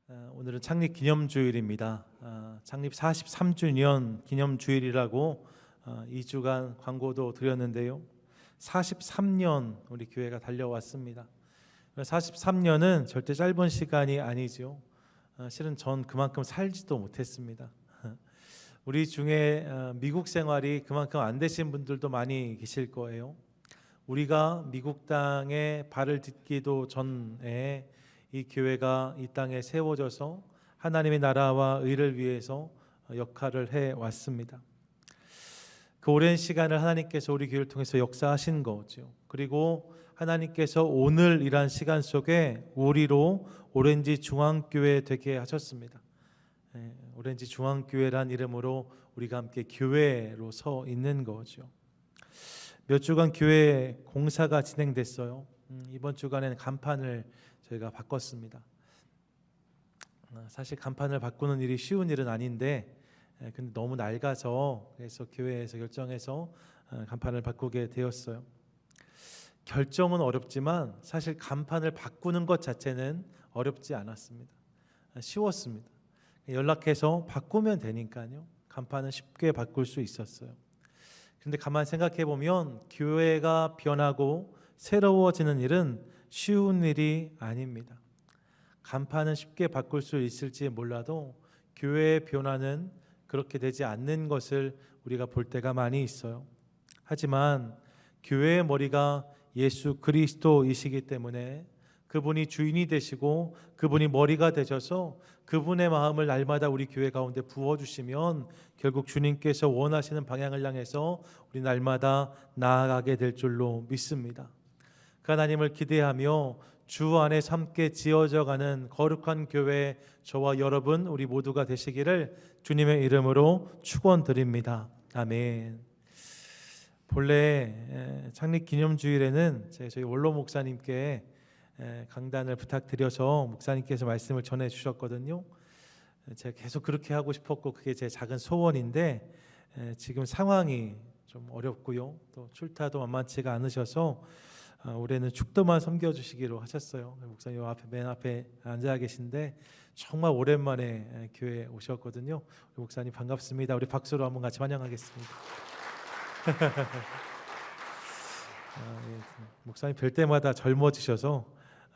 오늘은 창립 기념주일입니다. 창립 43주년 기념주일이라고 2주간 광고도 드렸는데요. 43년 우리 교회가 달려왔습니다. 43년은 절대 짧은 시간이 아니죠. 실은 전 그만큼 살지도 못했습니다. 우리 중에 미국 생활이 그만큼 안 되신 분들도 많이 계실 거예요. 우리가 미국 땅에 발을 딛기도 전에 이 교회가 이 땅에 세워져서 하나님의 나라와 의를 위해서 역할을 해왔습니다. 그 오랜 시간을 하나님께서 우리 교회를 통해서 역사하신 거죠. 그리고 하나님께서 오늘이란 시간 속에 우리로 오렌지 중앙교회 되게 하셨습니다. 오렌지 중앙교회란 이름으로 우리가 함께 교회로 서 있는 거죠. 몇 주간 교회 공사가 진행됐어요. 이번 주간에는 간판을 저희가 바꿨습니다. 사실 간판을 바꾸는 일이 쉬운 일은 아닌데 근데 너무 낡아서 그래서 교회에서 결정해서 간판을 바꾸게 되었어요. 결정은 어렵지만 사실 간판을 바꾸는 것 자체는 어렵지 않았습니다. 쉬웠습니다. 연락해서 바꾸면 되니까요. 간판은 쉽게 바꿀 수 있었어요. 그런데 가만히 생각해 보면 교회가 변하고 새로워지는 일은 쉬운 일이 아닙니다. 간판은 쉽게 바꿀 수 있을지 몰라도 교회의 변화는 그렇게 되지 않는 것을 우리가 볼 때가 많이 있어요. 하지만 교회의 머리가 예수 그리스도이시기 때문에 그분이 주인이 되시고 그분이 머리가 되셔서 그분의 마음을 날마다 우리 교회 가운데 부어주시면 결국 주님께서 원하시는 방향을 향해서 우리 날마다 나아가게 될 줄로 믿습니다. 그 하나님을 기대하며 주 안에 함께 지어져가는 거룩한 교회 저와 여러분 우리 모두가 되시기를 주님의 이름으로 축원드립니다. 아멘. 본래 창립 기념주일에는 저희 원로 목사님께 강단을 부탁드려서 목사님께서 말씀을 전해 주셨거든요. 제가 계속 그렇게 하고 싶었고 그게 제 작은 소원인데 지금 상황이 좀 어렵고요. 또 출타도 만만치가 않으셔서 올해는 축도만 섬겨주시기로 하셨어요. 목사님 맨 앞에 앉아 계신데 정말 오랜만에 교회에 오셨거든요. 목사님 반갑습니다. 우리 박수로 한번 같이 환영하겠습니다. 목사님 뵐 때마다 젊어지셔서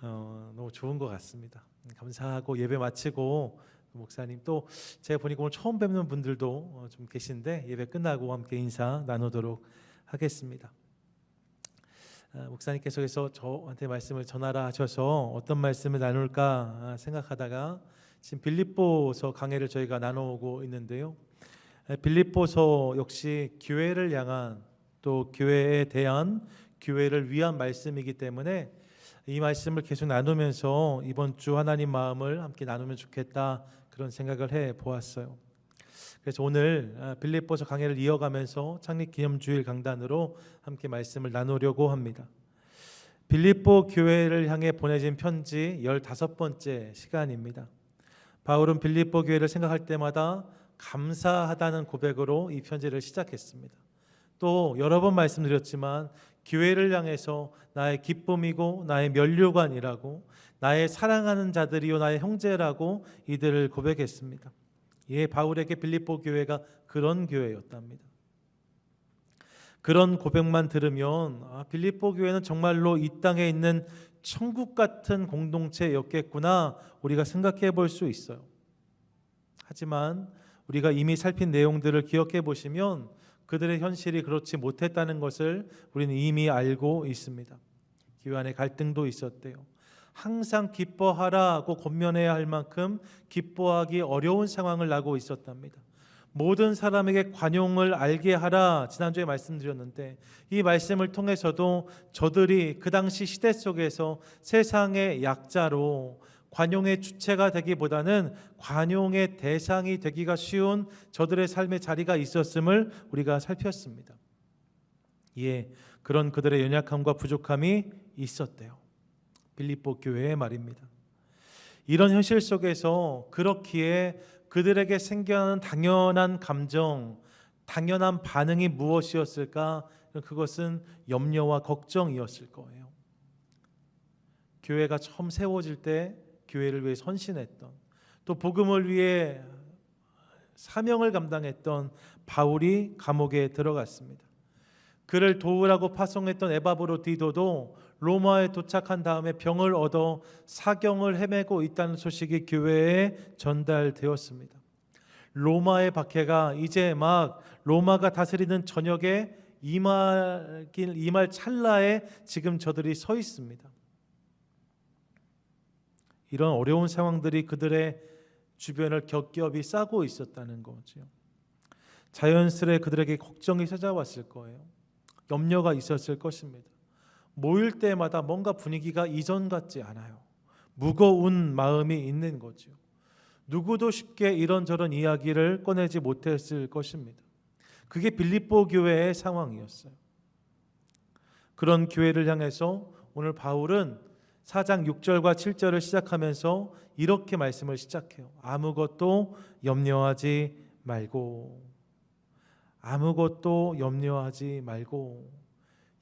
너무 좋은 것 같습니다. 감사하고 예배 마치고 목사님 또 제가 보니까 오늘 처음 뵙는 분들도 좀 계신데 예배 끝나고 함께 인사 나누도록 하겠습니다. 목사님께서 그래서 저한테 말씀을 전하라 하셔서 어떤 말씀을 나눌까 생각하다가 지금 빌립보서 강해를 저희가 나누고 있는데요. 빌립보서 역시 교회를 향한 또 교회에 대한 교회를 위한 말씀이기 때문에 이 말씀을 계속 나누면서 이번 주 하나님 마음을 함께 나누면 좋겠다 그런 생각을 해 보았어요. 그래서 오늘 빌립보서 강해를 이어가면서 창립 기념주일 강단으로 함께 말씀을 나누려고 합니다. 빌립보 교회를 향해 보내진 편지 15번째 시간입니다. 바울은 빌립보 교회를 생각할 때마다 감사하다는 고백으로 이 편지를 시작했습니다. 또 여러 번 말씀드렸지만 교회를 향해서 나의 기쁨이고 나의 면류관이라고 나의 사랑하는 자들이요 나의 형제라고 이들을 고백했습니다. 예, 바울에게 빌립보 교회가 그런 교회였답니다. 그런 고백만 들으면 빌립보 교회는 정말로 이 땅에 있는 천국 같은 공동체였겠구나 우리가 생각해 볼 수 있어요. 하지만 우리가 이미 살핀 내용들을 기억해 보시면 그들의 현실이 그렇지 못했다는 것을 우리는 이미 알고 있습니다. 교회 안에 갈등도 있었대요. 항상 기뻐하라고 권면해야 할 만큼 기뻐하기 어려운 상황을 나고 있었답니다. 모든 사람에게 관용을 알게 하라 지난주에 말씀드렸는데 이 말씀을 통해서도 저들이 그 당시 시대 속에서 세상의 약자로 관용의 주체가 되기보다는 관용의 대상이 되기가 쉬운 저들의 삶의 자리가 있었음을 우리가 살폈습니다. 예, 그런 그들의 연약함과 부족함이 있었대요. 빌립보 교회의 말입니다. 이런 현실 속에서 그렇기에 그들에게 생겨나는 당연한 감정, 당연한 반응이 무엇이었을까? 그것은 염려와 걱정이었을 거예요. 교회가 처음 세워질 때 교회를 위해 헌신했던 또 복음을 위해 사명을 감당했던 바울이 감옥에 들어갔습니다. 그를 도우라고 파송했던 에바브로디도도 로마에 도착한 다음에 병을 얻어 사경을 헤매고 있다는 소식이 교회에 전달되었습니다. 로마의 박해가 이제 막 로마가 다스리는 저녁에 임할 찰나에 지금 저들이 서 있습니다. 이런 어려운 상황들이 그들의 주변을 겹겹이 싸고 있었다는 거죠. 자연스레 그들에게 걱정이 찾아왔을 거예요. 염려가 있었을 것입니다. 모일 때마다 뭔가 분위기가 이전 같지 않아요. 무거운 마음이 있는 거죠. 누구도 쉽게 이런저런 이야기를 꺼내지 못했을 것입니다. 그게 빌립보 교회의 상황이었어요. 그런 교회를 향해서 오늘 바울은 4장 6절과 7절을 시작하면서 이렇게 말씀을 시작해요. 아무것도 염려하지 말고, 아무것도 염려하지 말고.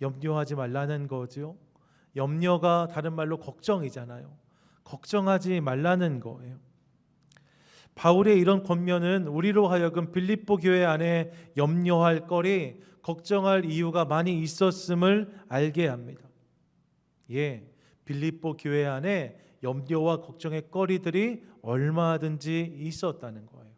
염려하지 말라는 거죠. 염려가 다른 말로 걱정이잖아요. 걱정하지 말라는 거예요. 바울의 이런 권면은 우리로 하여금 빌립보 교회 안에 염려할 거리, 걱정할 이유가 많이 있었음을 알게 합니다. 빌립보 교회 안에 염려와 걱정의 거리들이 얼마든지 있었다는 거예요.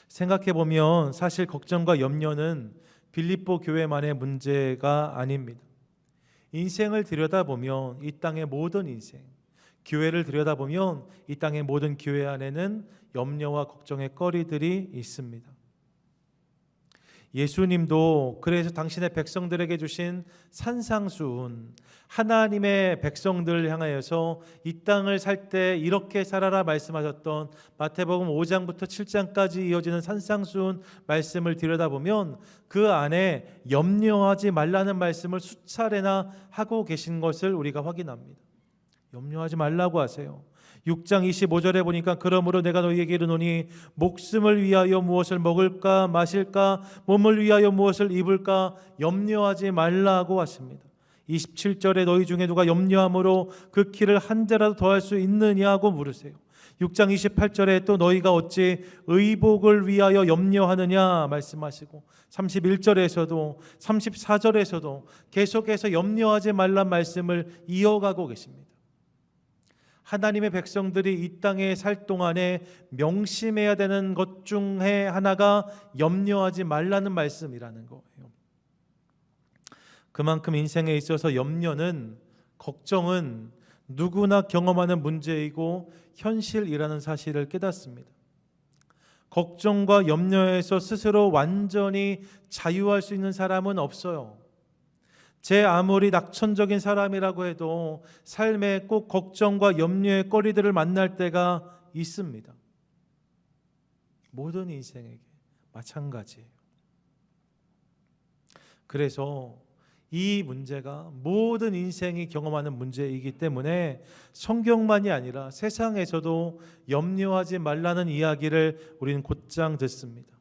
생각해 보면 사실 걱정과 염려는 빌립보 교회만의 문제가 아닙니다. 인생을 들여다보면 이 땅의 모든 인생, 교회를 들여다보면 이 땅의 모든 교회 안에는 염려와 걱정의 거리들이 있습니다. 예수님도 그래서 당신의 백성들에게 주신 산상수훈, 하나님의 백성들을 향하여서 이 땅을 살 때 이렇게 살아라 말씀하셨던 마태복음 5장부터 7장까지 이어지는 산상수훈 말씀을 들여다보면 그 안에 염려하지 말라는 말씀을 수차례나 하고 계신 것을 우리가 확인합니다. 염려하지 말라고 하세요. 6장 25절에 보니까 그러므로 내가 너희에게 이르노니 목숨을 위하여 무엇을 먹을까 마실까 몸을 위하여 무엇을 입을까 염려하지 말라고 하십니다. 27절에 너희 중에 누가 염려함으로 그 키를 한 자라도 더할 수 있느냐고 물으세요. 6장 28절에 또 너희가 어찌 의복을 위하여 염려하느냐 말씀하시고 31절에서도 34절에서도 계속해서 염려하지 말란 말씀을 이어가고 계십니다. 하나님의 백성들이 이 땅에 살 동안에 명심해야 되는 것 중에 하나가 염려하지 말라는 말씀이라는 거예요. 그만큼 인생에 있어서 염려는, 걱정은 누구나 경험하는 문제이고 현실이라는 사실을 깨닫습니다. 걱정과 염려에서 스스로 완전히 자유할 수 있는 사람은 없어요. 제 아무리 낙천적인 사람이라고 해도 삶에 꼭 걱정과 염려의 거리들을 만날 때가 있습니다. 모든 인생에게 마찬가지예요. 그래서 이 문제가 모든 인생이 경험하는 문제이기 때문에 성경만이 아니라 세상에서도 염려하지 말라는 이야기를 우리는 곧장 듣습니다.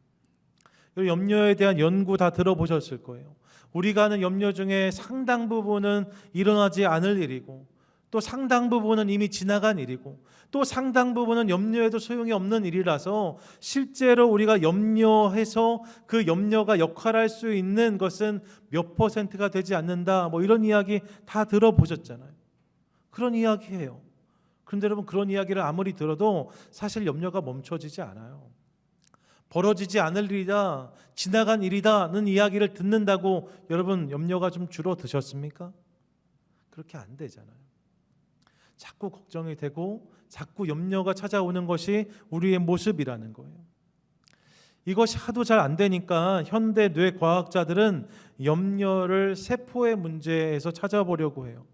염려에 대한 연구 다 들어보셨을 거예요. 우리가 하는 염려 중에 상당 부분은 일어나지 않을 일이고 또 상당 부분은 이미 지나간 일이고 또 상당 부분은 염려해도 소용이 없는 일이라서 실제로 우리가 염려해서 그 염려가 역할할 수 있는 것은 몇 %가 되지 않는다, 뭐 이런 이야기 다 들어보셨잖아요. 그런 이야기예요. 그런데 여러분, 그런 이야기를 아무리 들어도 사실 염려가 멈춰지지 않아요. 벌어지지 않을 일이다, 지나간 일이다는 이야기를 듣는다고 여러분 염려가 좀 줄어드셨습니까? 그렇게 안 되잖아요. 자꾸 걱정이 되고 자꾸 염려가 찾아오는 것이 우리의 모습이라는 거예요. 이것이 하도 잘 안 되니까 현대 뇌과학자들은 염려를 세포의 문제에서 찾아보려고 해요.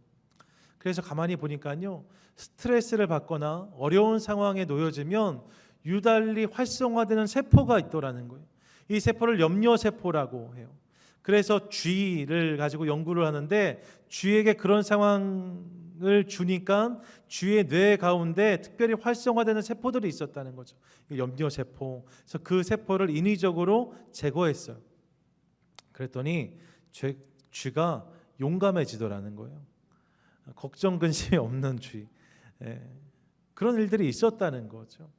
그래서 가만히 보니까요, 스트레스를 받거나 어려운 상황에 놓여지면 유달리 활성화되는 세포가 있더라는 거예요. 이 세포를 염려세포라고 해요. 그래서 쥐를 가지고 연구를 하는데 쥐에게 그런 상황을 주니까 쥐의 뇌 가운데 특별히 활성화되는 세포들이 있었다는 거죠. 염려세포. 그래서 그 세포를 인위적으로 제거했어요. 그랬더니 쥐가 용감해지더라는 거예요. 걱정 근심이 없는 쥐. 그런 일들이 있었다는 거죠.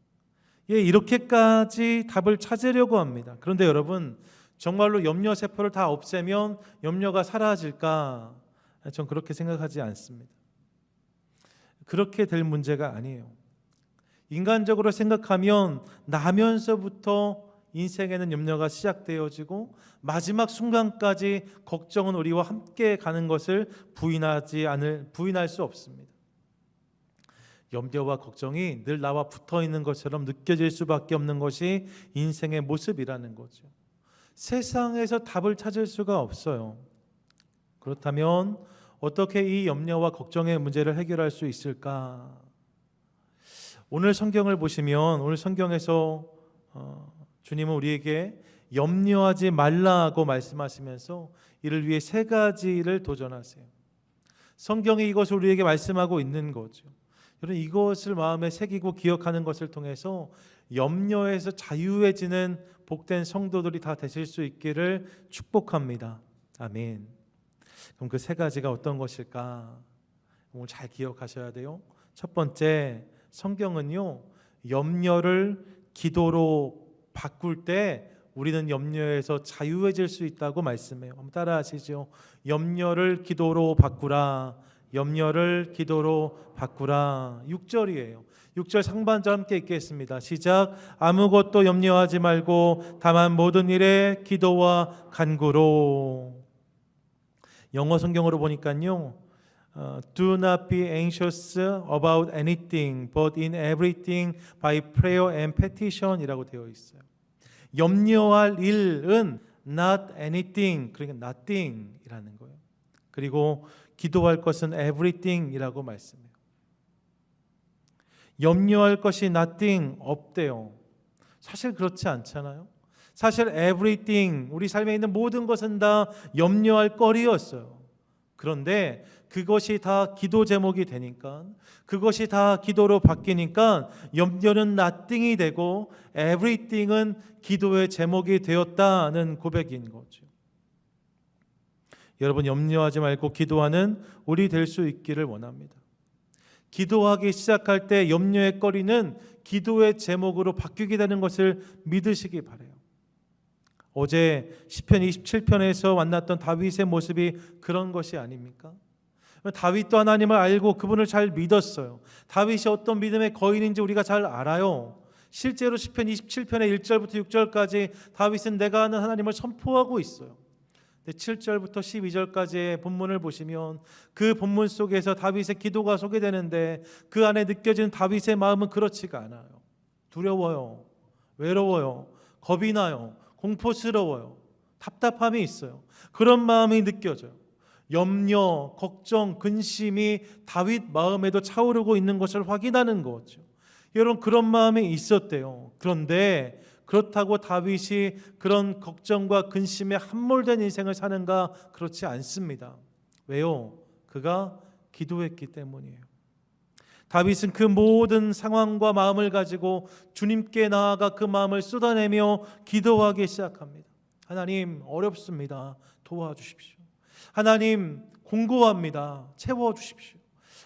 예, 이렇게까지 답을 찾으려고 합니다. 그런데 여러분, 정말로 염려 세포를 다 없애면 염려가 사라질까? 전 그렇게 생각하지 않습니다. 그렇게 될 문제가 아니에요. 인간적으로 생각하면 나면서부터 인생에는 염려가 시작되어지고 마지막 순간까지 걱정은 우리와 함께 가는 것을 부인할 수 없습니다. 염려와 걱정이 늘 나와 붙어 있는 것처럼 느껴질 수밖에 없는 것이 인생의 모습이라는 거죠. 세상에서 답을 찾을 수가 없어요. 그렇다면 어떻게 이 염려와 걱정의 문제를 해결할 수 있을까? 오늘 성경을 보시면 오늘 성경에서 주님은 우리에게 염려하지 말라고 말씀하시면서 이를 위해 세 가지를 도전하세요. 성경이 이것을 우리에게 말씀하고 있는 거죠. 여러분, 이것을 마음에 새기고 기억하는 것을 통해서 염려에서 자유해지는 복된 성도들이 다 되실 수 있기를 축복합니다. 아멘. 그럼 그 세 가지가 어떤 것일까? 오늘 잘 기억하셔야 돼요. 첫 번째, 성경은요, 염려를 기도로 바꿀 때 우리는 염려에서 자유해질 수 있다고 말씀해요. 한번 따라 하시죠. 염려를 기도로 바꾸라. 염려를 기도로 바꾸라. 6절이에요. 6절 상반절 함께 읽겠습니다. 시작. 아무것도 염려하지 말고 다만 모든 일에 기도와 간구로. 영어 성경으로 보니까요, Do not be anxious about anything, but in everything by prayer and petition 이라고 되어 있어요. 염려할 일은 not anything, 그러니까 nothing 이라는 거예요. 그리고 기도할 것은 everything 이라고 말씀해요. 염려할 것이 nothing, 없대요. 사실 그렇지 않잖아요. 사실 everything, 우리 삶에 있는 모든 것은 다 염려할 거리였어요. 그런데 그것이 다 기도 제목이 되니까, 그것이 다 기도로 바뀌니까 염려는 nothing이 되고 everything은 기도의 제목이 되었다는 고백인 거죠. 여러분, 염려하지 말고 기도하는 우리 될 수 있기를 원합니다. 기도하기 시작할 때 염려의 거리는 기도의 제목으로 바뀌게 되는 것을 믿으시기 바라요. 어제 시편 27편에서 만났던 다윗의 모습이 그런 것이 아닙니까? 다윗도 하나님을 알고 그분을 잘 믿었어요. 다윗이 어떤 믿음의 거인인지 우리가 잘 알아요. 실제로 시편 27편의 1절부터 6절까지 다윗은 내가 아는 하나님을 선포하고 있어요. 7절부터 12절까지의 본문을 보시면 그 본문 속에서 다윗의 기도가 소개되는데 그 안에 느껴지는 다윗의 마음은 그렇지가 않아요. 두려워요. 외로워요. 겁이 나요. 공포스러워요. 답답함이 있어요. 그런 마음이 느껴져요. 염려, 걱정, 근심이 다윗 마음에도 차오르고 있는 것을 확인하는 거죠. 여러분, 그런 마음이 있었대요. 그런데 그렇다고 다윗이 그런 걱정과 근심에 함몰된 인생을 사는가? 그렇지 않습니다. 왜요? 그가 기도했기 때문이에요. 다윗은 그 모든 상황과 마음을 가지고 주님께 나아가 그 마음을 쏟아내며 기도하기 시작합니다. 하나님, 어렵습니다. 도와주십시오. 하나님, 공고합니다. 채워주십시오.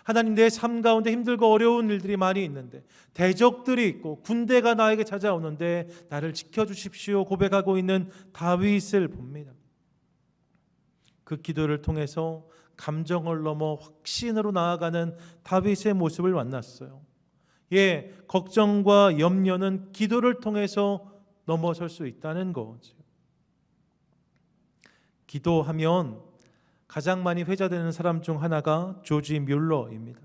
하나님, 내 삶 가운데 힘들고 어려운 일들이 많이 있는데, 대적들이 있고 군대가 나에게 찾아오는데 나를 지켜주십시오 고백하고 있는 다윗을 봅니다. 그 기도를 통해서 감정을 넘어 확신으로 나아가는 다윗의 모습을 만났어요. 예, 걱정과 염려는 기도를 통해서 넘어설 수 있다는 거죠. 기도하면 가장 많이 회자되는 사람 중 하나가 조지 뮬러입니다.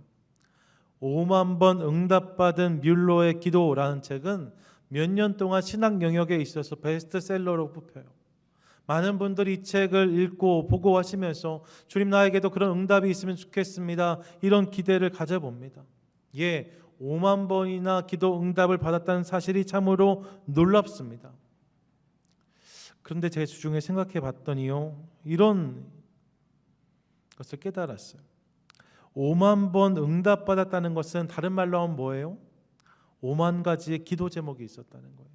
5만 번 응답받은 뮬러의 기도라는 책은 몇 년 동안 신학 영역에 있어서 베스트셀러로 뽑혀요. 많은 분들이 이 책을 읽고 보고 하시면서 주님, 나에게도 그런 응답이 있으면 좋겠습니다, 이런 기대를 가져봅니다. 예, 5만 번이나 기도 응답을 받았다는 사실이 참으로 놀랍습니다. 그런데 제 주중에 생각해 봤더니요, 이런 것을 깨달았어요. 5만 번 응답받았다는 것은 다른 말로 하면 뭐예요? 5만 가지의 기도 제목이 있었다는 거예요.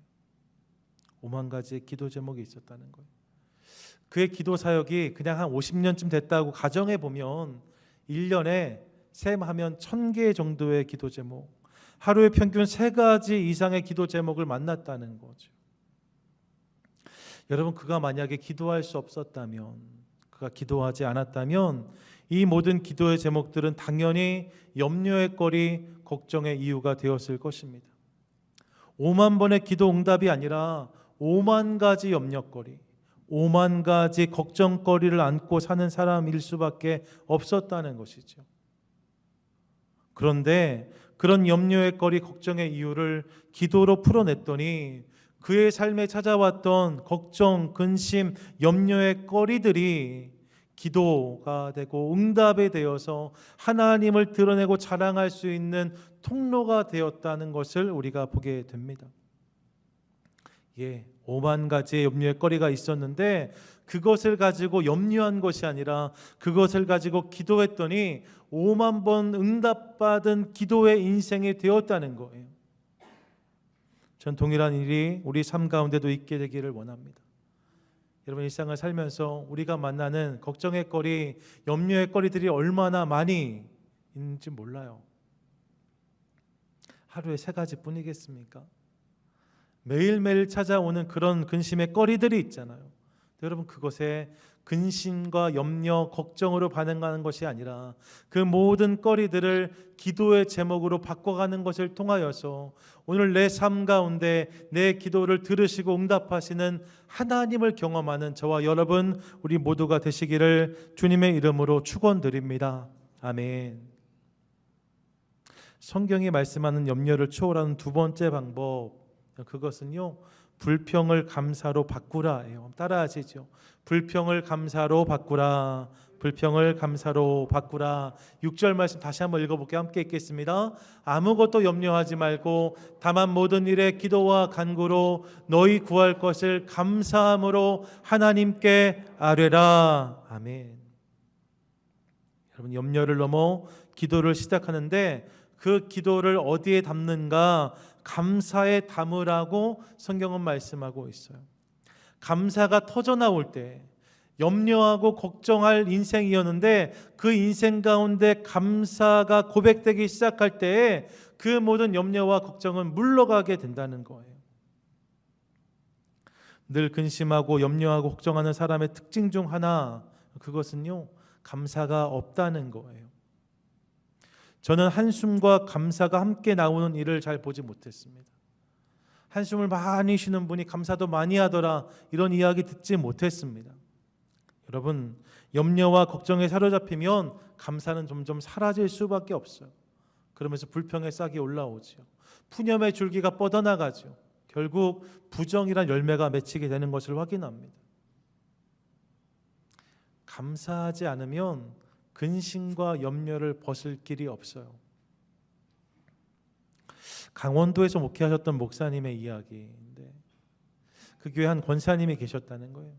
5만 가지의 기도 제목이 있었다는 거예요. 그의 기도 사역이 그냥 한 50년쯤 됐다고 가정해 보면 1년에 셈 하면 1000개 정도의 기도 제목, 하루에 평균 3가지 이상의 기도 제목을 만났다는 거죠. 여러분, 그가 만약에 기도할 수 없었다면, 그가 기도하지 않았다면 이 모든 기도의 제목들은 당연히 염려의 거리, 걱정의 이유가 되었을 것입니다. 5만 번의 기도 응답이 아니라 5만 가지 염려거리, 5만 가지 걱정거리를 안고 사는 사람일 수밖에 없었다는 것이죠. 그런데 그런 염려의 거리, 걱정의 이유를 기도로 풀어냈더니 그의 삶에 찾아왔던 걱정, 근심, 염려의 거리들이 기도가 되고 응답이 되어서 하나님을 드러내고 자랑할 수 있는 통로가 되었다는 것을 우리가 보게 됩니다. 5만 가지의 염려의 거리가 있었는데 그것을 가지고 염려한 것이 아니라 그것을 가지고 기도했더니 5만 번 응답받은 기도의 인생이 되었다는 거예요. 전 동일한 일이 우리 삶 가운데도 있게 되기를 원합니다. 여러분, 일상을 살면서 우리가 만나는 걱정의 거리, 염려의 거리들이 얼마나 많이 있는지 몰라요. 하루에 3가지 뿐이겠습니까? 매일매일 찾아오는 그런 근심의 거리들이 있잖아요. 여러분, 그것에 근심과 염려, 걱정으로 반응하는 것이 아니라 그 모든 거리들을 기도의 제목으로 바꿔가는 것을 통하여서 오늘 내 삶 가운데 내 기도를 들으시고 응답하시는 하나님을 경험하는 저와 여러분, 우리 모두가 되시기를 주님의 이름으로 축원드립니다. 아멘. 성경이 말씀하는 염려를 초월하는 두 번째 방법, 그것은요, 불평을 감사로 바꾸라예요. 따라하시죠. 불평을 감사로 바꾸라. 불평을 감사로 바꾸라. 6절 말씀 다시 한번 읽어볼게요. 함께 읽겠습니다. 아무것도 염려하지 말고 다만 모든 일에 기도와 간구로 너희 구할 것을 감사함으로 하나님께 아뢰라. 아멘. 여러분, 염려를 넘어 기도를 시작하는데 그 기도를 어디에 담는가? 감사에 담으라고 성경은 말씀하고 있어요. 감사가 터져 나올 때, 염려하고 걱정할 인생이었는데 그 인생 가운데 감사가 고백되기 시작할 때에 그 모든 염려와 걱정은 물러가게 된다는 거예요. 늘 근심하고 염려하고 걱정하는 사람의 특징 중 하나, 그것은요, 감사가 없다는 거예요. 저는 한숨과 감사가 함께 나오는 일을 잘 보지 못했습니다. 한숨을 많이 쉬는 분이 감사도 많이 하더라, 이런 이야기 듣지 못했습니다. 여러분, 염려와 걱정에 사로잡히면 감사는 점점 사라질 수밖에 없어요. 그러면서 불평의 싹이 올라오죠. 푸념의 줄기가 뻗어나가죠. 결국 부정이란 열매가 맺히게 되는 것을 확인합니다. 감사하지 않으면 근심과 염려를 벗을 길이 없어요. 강원도에서 목회하셨던 목사님의 이야기인데, 그 교회 한 권사님이 계셨다는 거예요.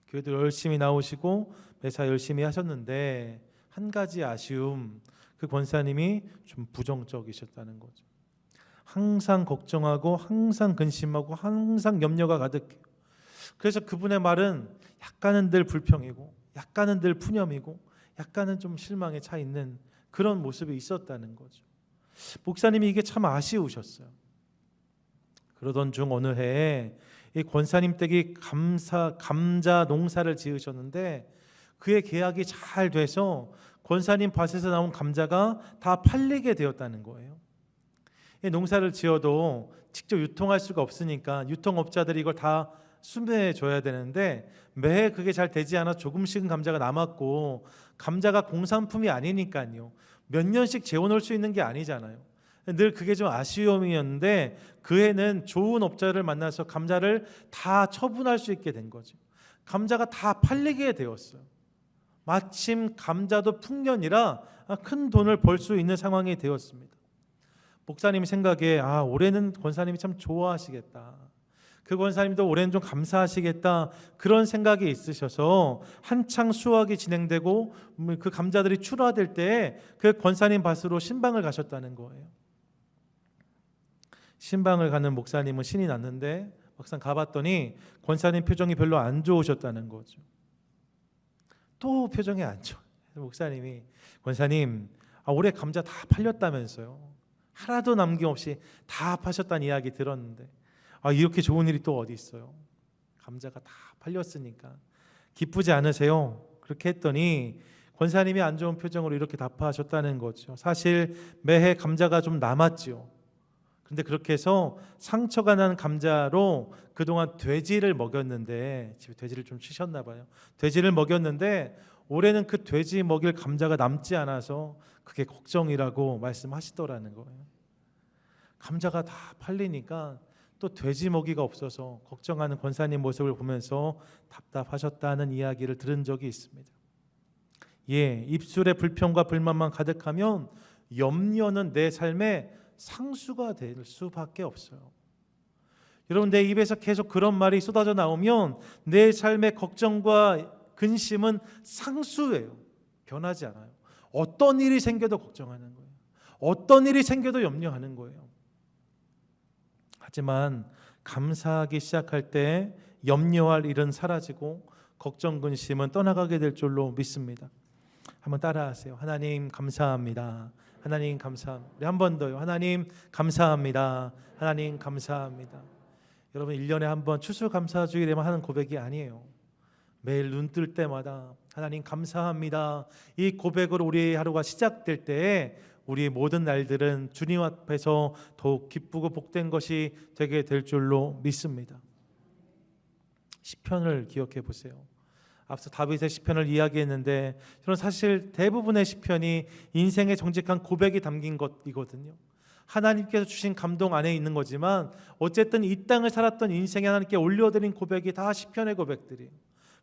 교회도 열심히 나오시고 매사 열심히 하셨는데 한 가지 아쉬움, 그 권사님이 좀 부정적이셨다는 거죠. 항상 걱정하고 항상 근심하고 항상 염려가 가득해요. 그래서 그분의 말은 약간은 늘 불평이고 약간은 늘 푸념이고 약간은 좀 실망에 차 있는 그런 모습이 있었다는 거죠. 목사님이 이게 참 아쉬우셨어요. 그러던 중 어느 해에 이 권사님 댁이 감자 농사를 지으셨는데 그의 계약이 잘 돼서 권사님 밭에서 나온 감자가 다 팔리게 되었다는 거예요. 이 농사를 지어도 직접 유통할 수가 없으니까 유통업자들이 이걸 다 수매해 줘야 되는데 매해 그게 잘 되지 않아 조금씩은 감자가 남았고, 감자가 공산품이 아니니까요, 몇 년씩 재워놓을 수 있는 게 아니잖아요. 늘 그게 좀 아쉬움이었는데 그 해는 좋은 업자를 만나서 감자를 다 처분할 수 있게 된 거죠. 감자가 다 팔리게 되었어요. 마침 감자도 풍년이라 큰 돈을 벌 수 있는 상황이 되었습니다. 목사님 생각에 올해는 권사님이 참 좋아하시겠다, 그 권사님도 올해는 좀 감사하시겠다, 그런 생각이 있으셔서 한창 수확이 진행되고 그 감자들이 출하될 때 그 권사님 밭으로 신방을 가셨다는 거예요. 신방을 가는 목사님은 신이 났는데 막상 가봤더니 권사님 표정이 별로 안 좋으셨다는 거죠. 또 표정이 안 좋아요. 목사님이, 권사님, 올해 감자 다 팔렸다면서요. 하나도 남김없이 다 파셨다는 이야기 들었는데 이렇게 좋은 일이 또 어디 있어요. 감자가 다 팔렸으니까 기쁘지 않으세요? 그렇게 했더니 권사님이 안 좋은 표정으로 이렇게 답하셨다는 거죠. 사실 매해 감자가 좀 남았죠. 그런데 그렇게 해서 상처가 난 감자로 그동안 돼지를 먹였는데, 집에 돼지를 좀 치셨나 봐요. 돼지를 먹였는데 올해는 그 돼지 먹일 감자가 남지 않아서 그게 걱정이라고 말씀하시더라는 거예요. 감자가 다 팔리니까 또 돼지 먹이가 없어서 걱정하는 권사님 모습을 보면서 답답하셨다는 이야기를 들은 적이 있습니다. 입술에 불평과 불만만 가득하면 염려는 내 삶의 상수가 될 수밖에 없어요. 여러분, 내 입에서 계속 그런 말이 쏟아져 나오면 내 삶의 걱정과 근심은 상수예요. 변하지 않아요. 어떤 일이 생겨도 걱정하는 거예요. 어떤 일이 생겨도 염려하는 거예요. 하지만 감사하기 시작할 때 염려할 일은 사라지고 걱정, 근심은 떠나가게 될 줄로 믿습니다. 한번 따라하세요. 하나님 감사합니다. 하나님 감사합니다. 우리 한 번 더요. 하나님 감사합니다. 하나님 감사합니다. 여러분, 1년에 한 번 추수감사주일에만 하는 고백이 아니에요. 매일 눈 뜰 때마다 하나님 감사합니다. 이 고백으로 우리 하루가 시작될 때에 우리의 모든 날들은 주님 앞에서 더욱 기쁘고 복된 것이 되게 될 줄로 믿습니다. 시편을 기억해 보세요. 앞서 다윗의 시편을 이야기했는데 저는 사실 대부분의 시편이 인생의 정직한 고백이 담긴 것이거든요. 하나님께서 주신 감동 안에 있는 거지만 어쨌든 이 땅을 살았던 인생에 하나님께 올려드린 고백이 다 시편의 고백들이에요.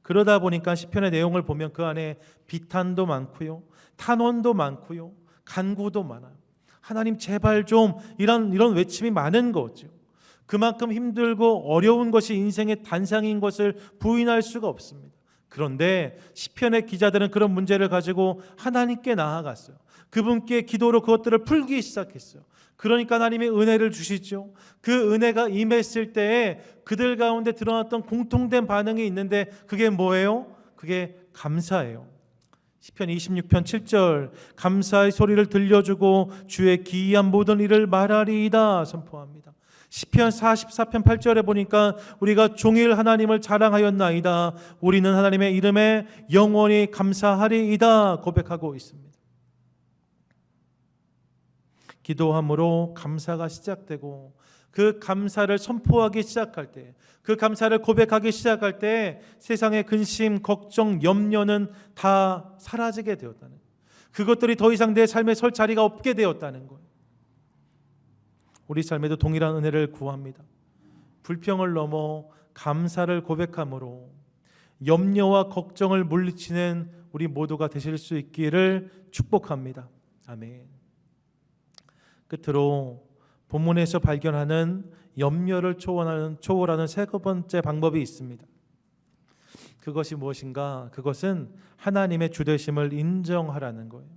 그러다 보니까 시편의 내용을 보면 그 안에 비탄도 많고요, 탄원도 많고요, 간구도 많아요. 하나님 제발 좀 이런 외침이 많은 거죠. 그만큼 힘들고 어려운 것이 인생의 단상인 것을 부인할 수가 없습니다. 그런데 시편의 기자들은 그런 문제를 가지고 하나님께 나아갔어요. 그분께 기도로 그것들을 풀기 시작했어요. 그러니까 하나님의 은혜를 주시죠. 그 은혜가 임했을 때에 그들 가운데 드러났던 공통된 반응이 있는데 그게 뭐예요? 그게 감사예요. 시편 26편 7절 감사의 소리를 들려주고 주의 기이한 모든 일을 말하리이다 선포합니다. 시편 44편 8절에 보니까 우리가 종일 하나님을 자랑하였나이다. 우리는 하나님의 이름에 영원히 감사하리이다 고백하고 있습니다. 기도함으로 감사가 시작되고 그 감사를 선포하기 시작할 때, 그 감사를 고백하기 시작할 때 세상의 근심, 걱정, 염려는 다 사라지게 되었다는 거예요. 그것들이 더 이상 내 삶에 설 자리가 없게 되었다는 거예요. 우리 삶에도 동일한 은혜를 구합니다. 불평을 넘어 감사를 고백함으로 염려와 걱정을 물리치는 우리 모두가 되실 수 있기를 축복합니다. 아멘. 끝으로 본문에서 발견하는 염려를 초월하는 세 번째 방법이 있습니다. 그것이 무엇인가? 그것은 하나님의 주되심을 인정하라는 거예요.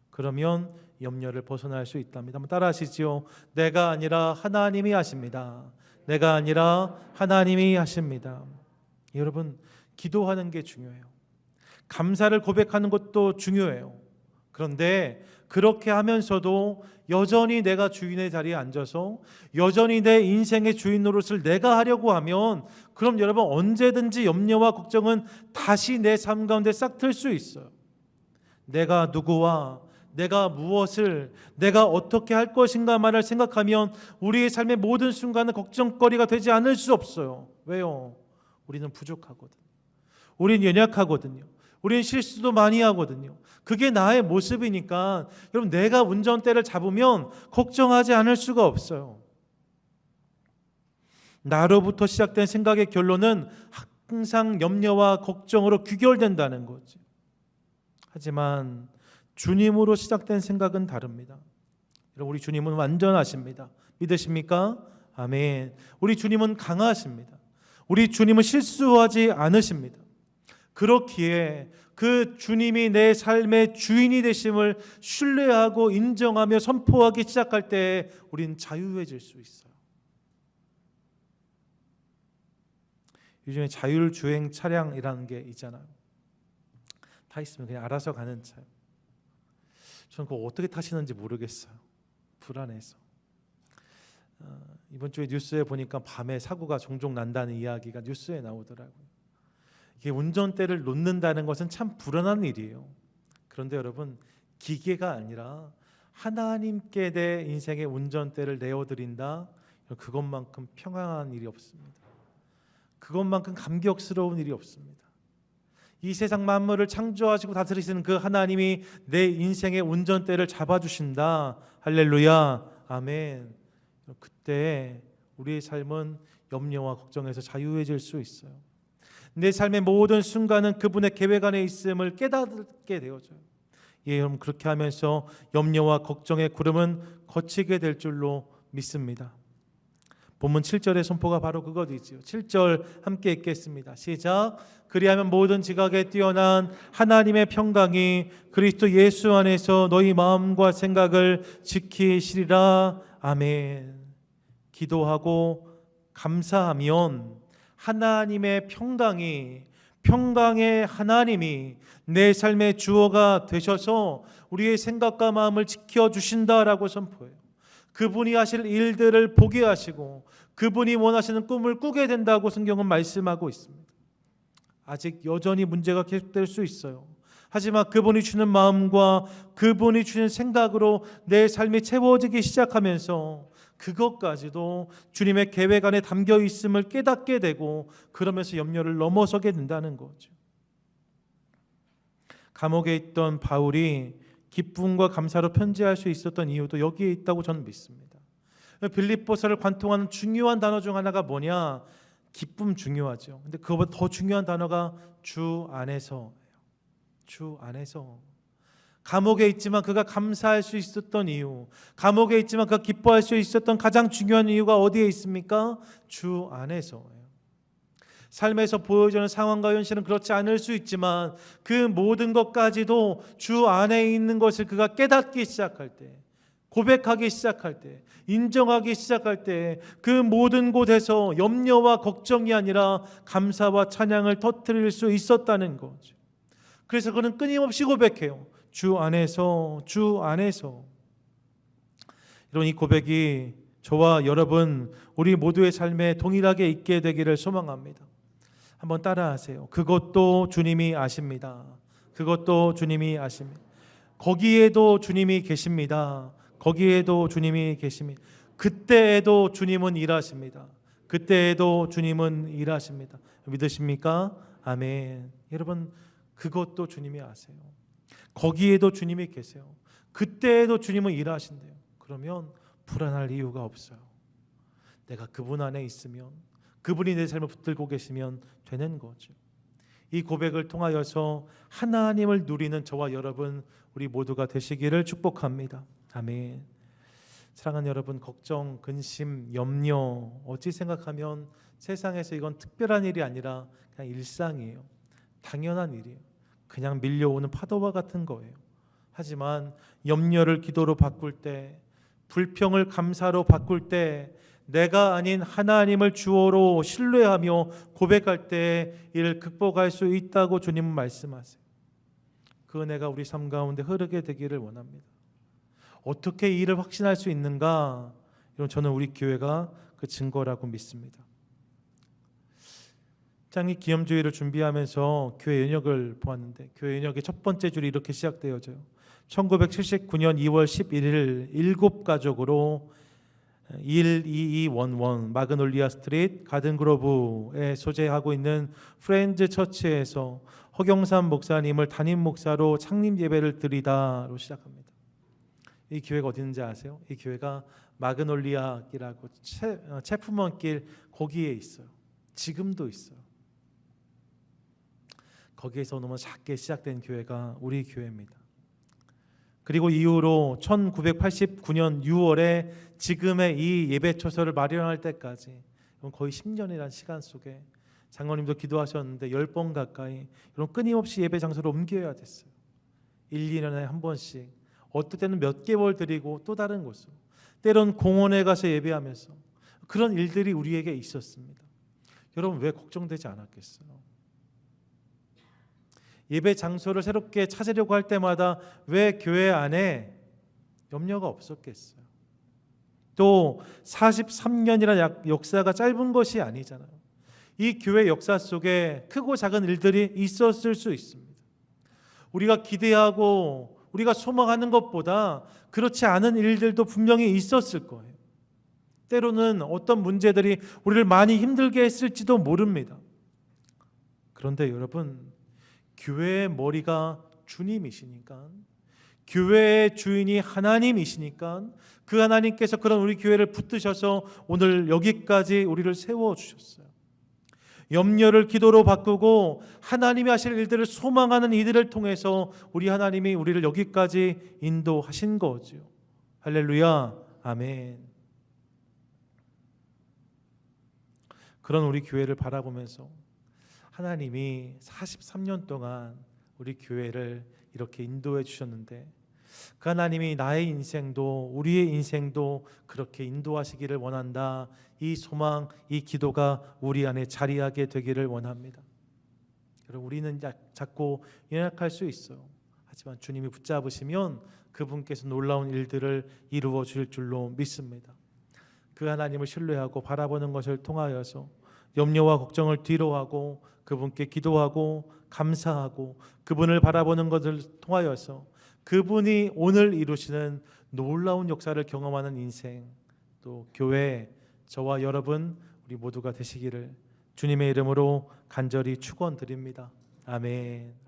그러면 염려를 벗어날 수 있답니다. 한번 따라하시지요. 내가 아니라 하나님이 하십니다. 내가 아니라 하나님이 하십니다. 여러분, 기도하는 게 중요해요. 감사를 고백하는 것도 중요해요. 그런데 그렇게 하면서도 여전히 내가 주인의 자리에 앉아서 여전히 내 인생의 주인 노릇을 내가 하려고 하면 그럼 여러분 언제든지 염려와 걱정은 다시 내 삶 가운데 싹 틀 수 있어요. 내가 누구와 내가 무엇을 내가 어떻게 할 것인가만을 생각하면 우리의 삶의 모든 순간은 걱정거리가 되지 않을 수 없어요. 왜요? 우리는 부족하거든요. 우린 연약하거든요. 우린 실수도 많이 하거든요. 그게 나의 모습이니까 여러분 내가 운전대를 잡으면 걱정하지 않을 수가 없어요. 나로부터 시작된 생각의 결론은 항상 염려와 걱정으로 귀결된다는 거죠. 하지만 주님으로 시작된 생각은 다릅니다. 여러분, 우리 주님은 완전하십니다. 믿으십니까? 아멘. 우리 주님은 강하십니다. 우리 주님은 실수하지 않으십니다. 그렇기에 그 주님이 내 삶의 주인이 되심을 신뢰하고 인정하며 선포하기 시작할 때 우린 자유해질 수 있어요. 요즘에 자율주행 차량이라는 게 있잖아요. 타 있으면 그냥 알아서 가는 차요. 저는 그거 어떻게 타시는지 모르겠어요. 불안해서. 이번 주에 뉴스에 보니까 밤에 사고가 종종 난다는 이야기가 뉴스에 나오더라고요. 이게 운전대를 놓는다는 것은 참 불안한 일이에요. 그런데 여러분, 기계가 아니라 하나님께 내 인생의 운전대를 내어드린다, 그것만큼 평안한 일이 없습니다. 그것만큼 감격스러운 일이 없습니다. 이 세상 만물을 창조하시고 다스리시는 그 하나님이 내 인생의 운전대를 잡아주신다. 할렐루야, 아멘. 그때 우리의 삶은 염려와 걱정에서 자유해질 수 있어요. 내 삶의 모든 순간은 그분의 계획 안에 있음을 깨닫게 되어져요. 예, 여러분, 그렇게 하면서 염려와 걱정의 구름은 거치게 될 줄로 믿습니다. 본문 7절의 선포가 바로 그것이지요. 7절 함께 읽겠습니다. 시작. 그리하면 모든 지각에 뛰어난 하나님의 평강이 그리스도 예수 안에서 너희 마음과 생각을 지키시리라. 아멘. 기도하고 감사하면 하나님의 평강의 하나님이 내 삶의 주어가 되셔서 우리의 생각과 마음을 지켜주신다라고 선포해요. 그분이 하실 일들을 보게 하시고 그분이 원하시는 꿈을 꾸게 된다고 성경은 말씀하고 있습니다. 아직 여전히 문제가 계속될 수 있어요. 하지만 그분이 주는 마음과 그분이 주는 생각으로 내 삶이 채워지기 시작하면서 그것까지도 주님의 계획 안에 담겨 있음을 깨닫게 되고 그러면서 염려를 넘어서게 된다는 거죠. 감옥에 있던 바울이 기쁨과 감사로 편지할 수 있었던 이유도 여기에 있다고 저는 믿습니다. 빌립보서를 관통하는 중요한 단어 중 하나가 뭐냐? 기쁨 중요하죠. 근데 그것보다 더 중요한 단어가 주 안에서예요. 주 안에서. 감옥에 있지만 그가 감사할 수 있었던 이유, 감옥에 있지만 그가 기뻐할 수 있었던 가장 중요한 이유가 어디에 있습니까? 주 안에서예요. 삶에서 보여지는 상황과 현실은 그렇지 않을 수 있지만 그 모든 것까지도 주 안에 있는 것을 그가 깨닫기 시작할 때, 고백하기 시작할 때, 인정하기 시작할 때 그 모든 곳에서 염려와 걱정이 아니라 감사와 찬양을 터뜨릴 수 있었다는 거죠. 그래서 그는 끊임없이 고백해요. 주 안에서, 주 안에서. 이런 이 고백이 저와 여러분 우리 모두의 삶에 동일하게 있게 되기를 소망합니다. 한번 따라하세요. 그것도 주님이 아십니다. 그것도 주님이 아십니다. 거기에도 주님이 계십니다. 거기에도 주님이 계십니다. 그때에도 주님은 일하십니다. 그때에도 주님은 일하십니다. 믿으십니까? 아멘. 여러분, 그것도 주님이 아세요. 거기에도 주님이 계세요. 그때에도 주님은 일하신대요. 그러면 불안할 이유가 없어요. 내가 그분 안에 있으면, 그분이 내 삶을 붙들고 계시면 되는 거죠. 이 고백을 통하여서 하나님을 누리는 저와 여러분 우리 모두가 되시기를 축복합니다. 아멘. 사랑하는 여러분, 걱정, 근심, 염려 어찌 생각하면 세상에서 이건 특별한 일이 아니라 그냥 일상이에요. 당연한 일이에요. 그냥 밀려오는 파도와 같은 거예요. 하지만 염려를 기도로 바꿀 때, 불평을 감사로 바꿀 때, 내가 아닌 하나님을 주어로 신뢰하며 고백할 때 이를 극복할 수 있다고 주님은 말씀하세요. 그 은혜가 우리 삶 가운데 흐르게 되기를 원합니다. 어떻게 이 일을 확신할 수 있는가? 이런 저는 우리 교회가 그 증거라고 믿습니다. 장기 기념주의를 준비하면서 교회 연역을 보았는데 교회 연역의 첫 번째 줄이 이렇게 시작되어져요. 1979년 2월 11일 7가족으로 12211 마그놀리아 스트리트 가든그로브에 소재하고 있는 프렌즈 처치에서 허경삼 목사님을 담임 목사로 창립 예배를 드리다로 시작합니다. 이 교회가 어디 있는지 아세요? 이 교회가 마그놀리아 길하고 체프먼 길 거기에 있어요. 지금도 있어요. 거기에서 너무 작게 시작된 교회가 우리 교회입니다. 그리고 이후로 1989년 6월에 지금의 이 예배처소를 마련할 때까지 거의 10년이라는 시간 속에 장로님도 기도하셨는데 10번 가까이 이런 끊임없이 예배 장소를 옮겨야 됐어요. 1, 2년에 한 번씩, 어떨 때는 몇 개월 드리고 또 다른 곳으로, 때론 공원에 가서 예배하면서 그런 일들이 우리에게 있었습니다. 여러분 왜 걱정되지 않았겠어요? 예배 장소를 새롭게 찾으려고 할 때마다 왜 교회 안에 염려가 없었겠어요? 또 43년이라는 역사가 짧은 것이 아니잖아요. 이 교회 역사 속에 크고 작은 일들이 있었을 수 있습니다. 우리가 기대하고 우리가 소망하는 것보다 그렇지 않은 일들도 분명히 있었을 거예요. 때로는 어떤 문제들이 우리를 많이 힘들게 했을지도 모릅니다. 그런데 여러분, 교회의 머리가 주님이시니까, 교회의 주인이 하나님이시니까 그 하나님께서 그런 우리 교회를 붙드셔서 오늘 여기까지 우리를 세워주셨어요. 염려를 기도로 바꾸고 하나님이 하실 일들을 소망하는 이들을 통해서 우리 하나님이 우리를 여기까지 인도하신 거죠. 할렐루야, 아멘. 그런 우리 교회를 바라보면서 하나님이 43년 동안 우리 교회를 이렇게 인도해 주셨는데, 그 하나님이 나의 인생도 우리의 인생도 그렇게 인도하시기를 원한다. 이 소망, 이 기도가 우리 안에 자리하게 되기를 원합니다. 여러분, 우리는 자꾸 연약할 수 있어요. 하지만 주님이 붙잡으시면 그분께서 놀라운 일들을 이루어 주실 줄로 믿습니다. 그 하나님을 신뢰하고 바라보는 것을 통하여서 염려와 걱정을 뒤로하고 그분께 기도하고 감사하고 그분을 바라보는 것을 통하여서 그분이 오늘 이루시는 놀라운 역사를 경험하는 인생, 또 교회, 저와 여러분 우리 모두가 되시기를 주님의 이름으로 간절히 축원드립니다. 아멘.